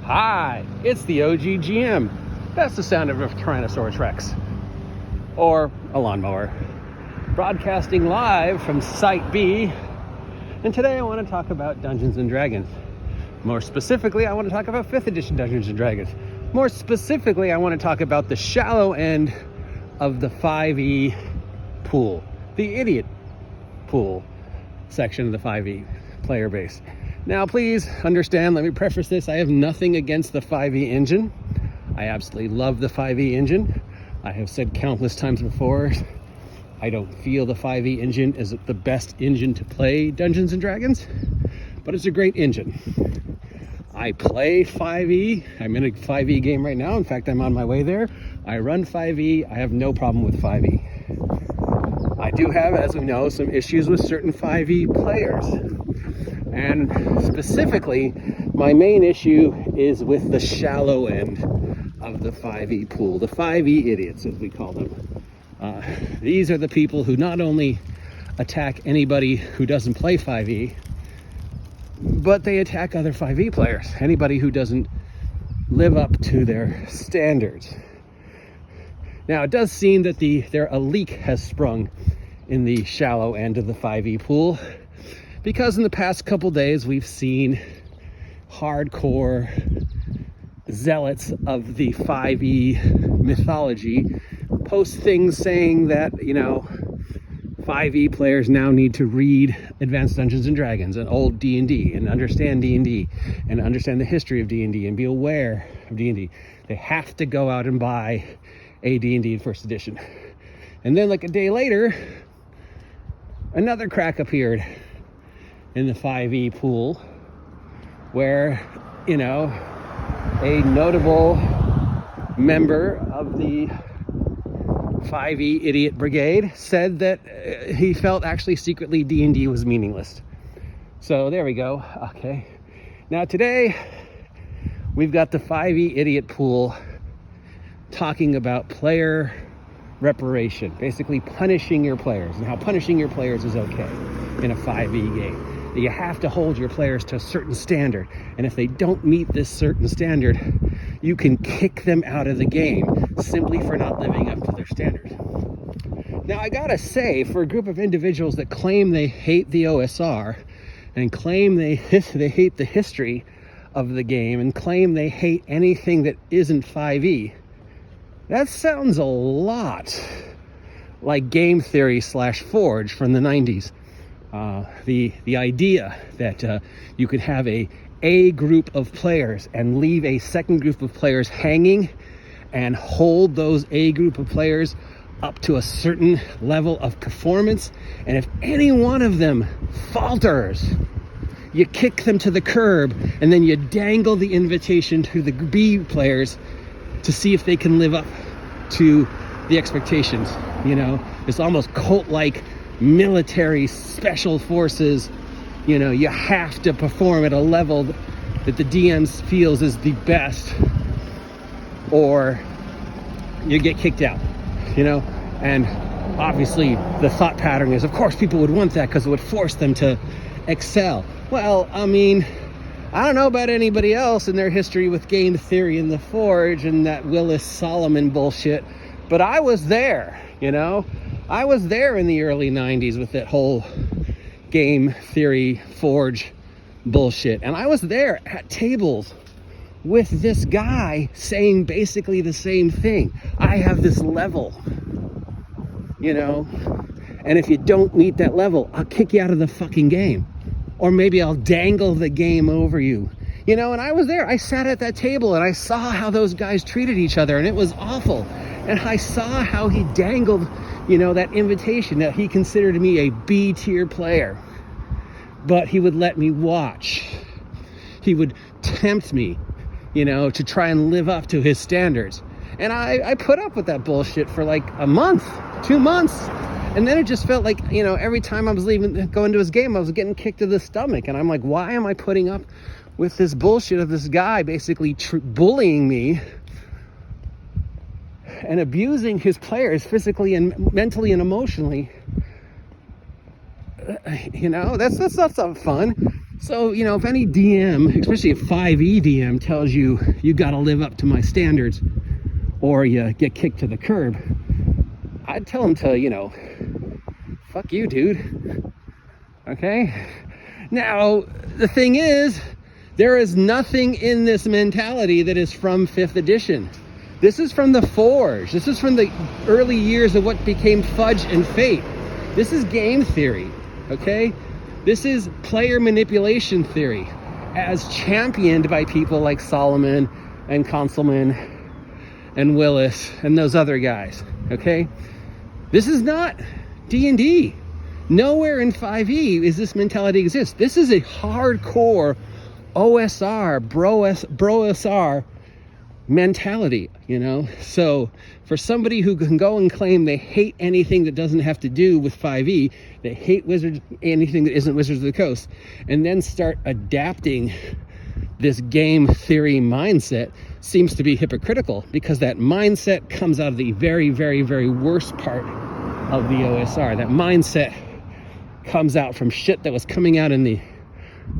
Hi, it's the OG GM. That's the sound of a Tyrannosaurus Rex. Or a lawnmower. Broadcasting live from Site B. And today I want to talk about Dungeons & Dragons. More specifically, I want to talk about 5th edition Dungeons & Dragons. More specifically, I want to talk about the shallow end of the 5e pool. The idiot pool section of the 5e player base. Now, please understand, let me preface this. I have nothing against the 5e engine. I absolutely love the 5e engine. I have said countless times before, I don't feel the 5e engine is the best engine to play Dungeons & Dragons, but it's a great engine. I play 5e. I'm in a 5e game right now. In fact, I'm on my way there. I run 5e. I have no problem with 5e. I do have, as we know, some issues with certain 5e players. And specifically, my main issue is with the shallow end of the 5e pool, the 5e idiots, as we call them. These are the people who not only attack anybody who doesn't play 5e, but they attack other 5e players, anybody who doesn't live up to their standards. Now, it does seem that a leak has sprung in the shallow end of the 5e pool, because in the past couple days we've seen hardcore zealots of the 5e mythology post things saying that, 5e players now need to read Advanced Dungeons & Dragons and old D&D and understand D&D and understand the history of D&D and be aware of D&D. They have to go out and buy a D&D 1st edition. And then like a day later, another crack appeared in the 5e pool where, a notable member of the 5e idiot brigade said that he felt actually secretly D&D was meaningless. So there we go. Okay. Now today we've got the 5e idiot pool talking about player reparation, basically punishing your players, and how punishing your players is okay in a 5e game. You have to hold your players to a certain standard, and if they don't meet this certain standard, you can kick them out of the game simply for not living up to their standard. Now, I gotta say, for a group of individuals that claim they hate the OSR and claim they hate the history of the game and claim they hate anything that isn't 5e, that sounds a lot like game theory / Forge from the 90s. The idea that you could have a group of players and leave a second group of players hanging and hold those A group of players up to a certain level of performance, and if any one of them falters, you kick them to the curb and then you dangle the invitation to the B players to see if they can live up to the expectations. It's almost cult-like military special forces. You have to perform at a level that the DM feels is the best, or you get kicked out. And obviously the thought pattern is, of course, people would want that because it would force them to excel. Well, I don't know about anybody else in their history with game theory and the Forge and that Willis Soloman bullshit, but I was there. I was there in the early 90s with that whole game theory Forge bullshit. And I was there at tables with this guy saying basically the same thing. I have this level, and if you don't meet that level, I'll kick you out of the fucking game. Or maybe I'll dangle the game over you. And I was there. I sat at that table and I saw how those guys treated each other, and it was awful. And I saw how he dangled, that invitation that he considered me a B tier player. But he would let me watch. He would tempt me, to try and live up to his standards. And I put up with that bullshit for like a month, 2 months. And then it just felt like, every time I was going to his game, I was getting kicked to the stomach. And I'm like, why am I putting up with this bullshit of this guy basically bullying me and abusing his players physically and mentally and emotionally? That's not fun. So, if any DM, especially a 5e DM, tells you you got to live up to my standards or you get kicked to the curb, I'd tell them to, fuck you, dude. Okay? Now, the thing is, there is nothing in this mentality that is from 5th edition. This is from the Forge. This is from the early years of what became Fudge and Fate. This is game theory, okay? This is player manipulation theory as championed by people like Soloman and Consulman and Willis and those other guys, okay? This is not D&D. Nowhere in 5e is this mentality exist. This is a hardcore OSR, bro-SR mentality, So for somebody who can go and claim they hate anything that doesn't have to do with 5e, they hate anything that isn't Wizards of the Coast, and then start adapting this game theory mindset seems to be hypocritical, because that mindset comes out of the very, very, very worst part of the OSR. That mindset comes out from shit that was coming out in the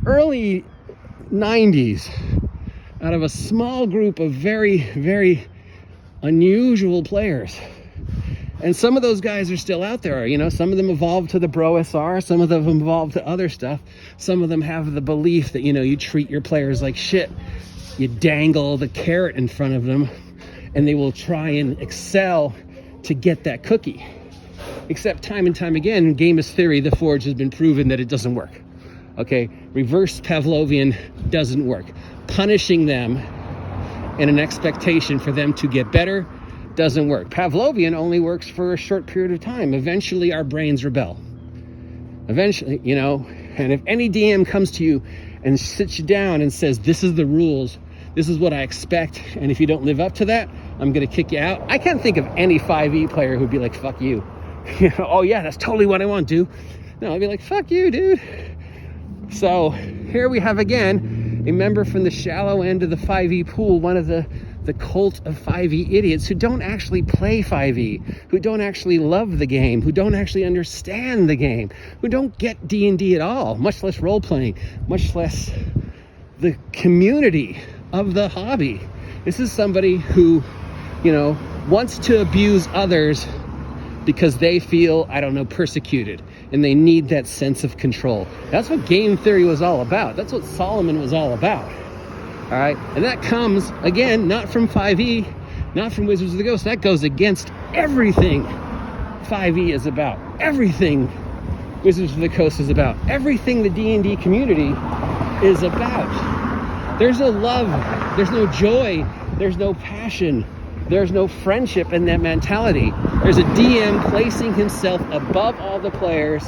early 90s out of a small group of very, very unusual players. And some of those guys are still out there. Some of them evolved to the bro-SR, some of them evolved to other stuff. Some of them have the belief that, you treat your players like shit. You dangle the carrot in front of them and they will try and excel to get that cookie. Except time and time again, in game as theory, the Forge has been proven that it doesn't work. Okay, reverse Pavlovian doesn't work. Punishing them in an expectation for them to get better doesn't work. Pavlovian only works for a short period of time. Eventually our brains rebel. Eventually, and if any DM comes to you and sits you down and says, this is the rules, this is what I expect, and if you don't live up to that, I'm going to kick you out. I can't think of any 5e player who'd be like, fuck you. Oh yeah, that's totally what I want to do. No, I'd be like, fuck you, dude. So here we have again a member from the shallow end of the 5e pool, one of the cult of 5e idiots who don't actually play 5e, who don't actually love the game, who don't actually understand the game, who don't get D&D at all, much less role-playing, much less the community of the hobby. This is somebody who, wants to abuse others because they feel, persecuted, and they need that sense of control. That's what game theory was all about. That's what Soloman was all about. All right, and that comes, again, not from 5e, not from Wizards of the Coast. That goes against everything 5e is about, everything Wizards of the Coast is about, everything the D&D community is about. There's no love, there's no joy, there's no passion, there's no friendship in that mentality. There's a DM placing himself above all the players,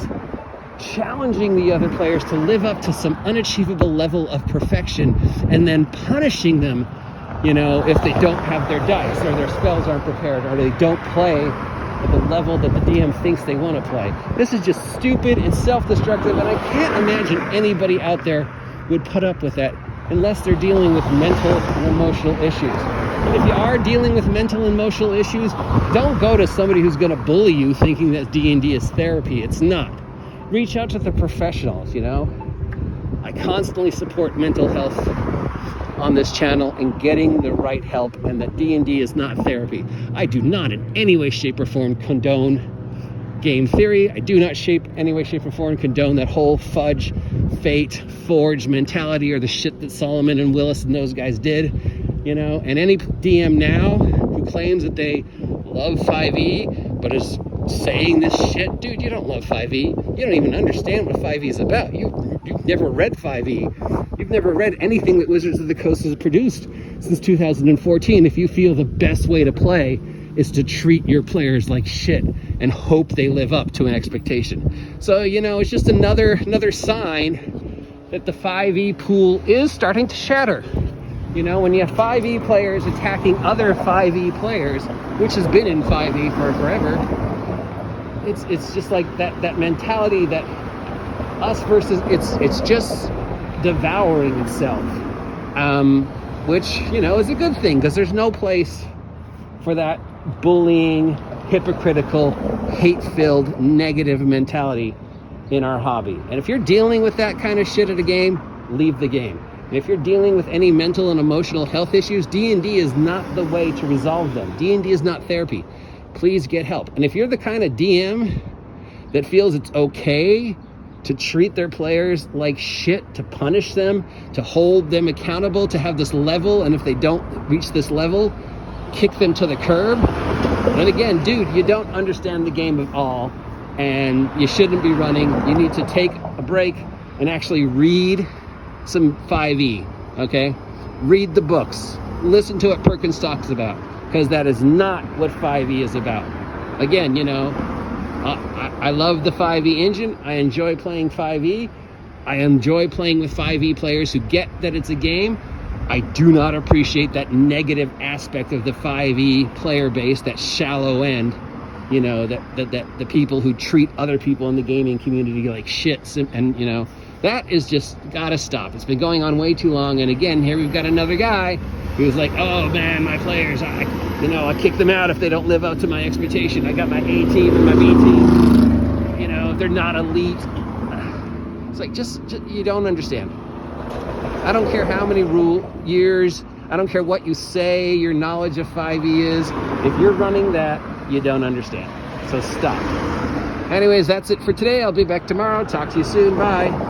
challenging the other players to live up to some unachievable level of perfection, and then punishing them, if they don't have their dice or their spells aren't prepared or they don't play at the level that the DM thinks they want to play. This is just stupid and self-destructive, and I can't imagine anybody out there would put up with that unless they're dealing with mental and emotional issues. And if you are dealing with mental and emotional issues, don't go to somebody who's going to bully you thinking that D&D is therapy. It's not. Reach out to the professionals, I constantly support mental health on this channel and getting the right help, and that D&D is not therapy. I do not in any way, shape, or form condone game theory. I do not any way, shape, or form condone that whole Fudge, Fate, Forge mentality or the shit that Soloman and Willis and those guys did, and any DM now who claims that they love 5e but is saying this shit, dude, you don't love 5e. You don't even understand what 5e is about. You've never read 5e. You've never read anything that Wizards of the Coast has produced since 2014 if you feel the best way to play is to treat your players like shit and hope they live up to an expectation. So, it's just another sign that the 5e pool is starting to shatter. When you have 5e players attacking other 5e players, which has been in 5e for forever, it's just like that mentality that us versus it's just devouring itself, which is a good thing, because there's no place for that bullying, hypocritical, hate-filled, negative mentality in our hobby. And if you're dealing with that kind of shit at a game, leave the game. And if you're dealing with any mental and emotional health issues, D&D is not the way to resolve them. D&D is not therapy. Please get help. And if you're the kind of DM that feels it's okay to treat their players like shit, to punish them, to hold them accountable, to have this level, and if they don't reach this level, kick them to the curb, then again, dude, you don't understand the game at all, and you shouldn't be running. You need to take a break and actually read some 5e, okay? Read the books. Listen to what Perkins talks about, because that is not what 5e is about. Again, you know, I love the 5e engine. I enjoy playing 5e. I enjoy playing with 5e players who get that it's a game. I do not appreciate that negative aspect of the 5e player base, that shallow end, you know, that the people who treat other people in the gaming community like shits, and you know, that is just gotta stop. It's been going on way too long. And again, here we've got another guy who's like, oh man, my players, I kick them out if they don't live up to my expectation. I got my A team and my B team. You know, if they're not elite. It's like, just you don't understand. I don't care how many years, I don't care what you say your knowledge of 5e is. If you're running that, you don't understand. So stop. Anyways, that's it for today. I'll be back tomorrow. Talk to you soon. Bye.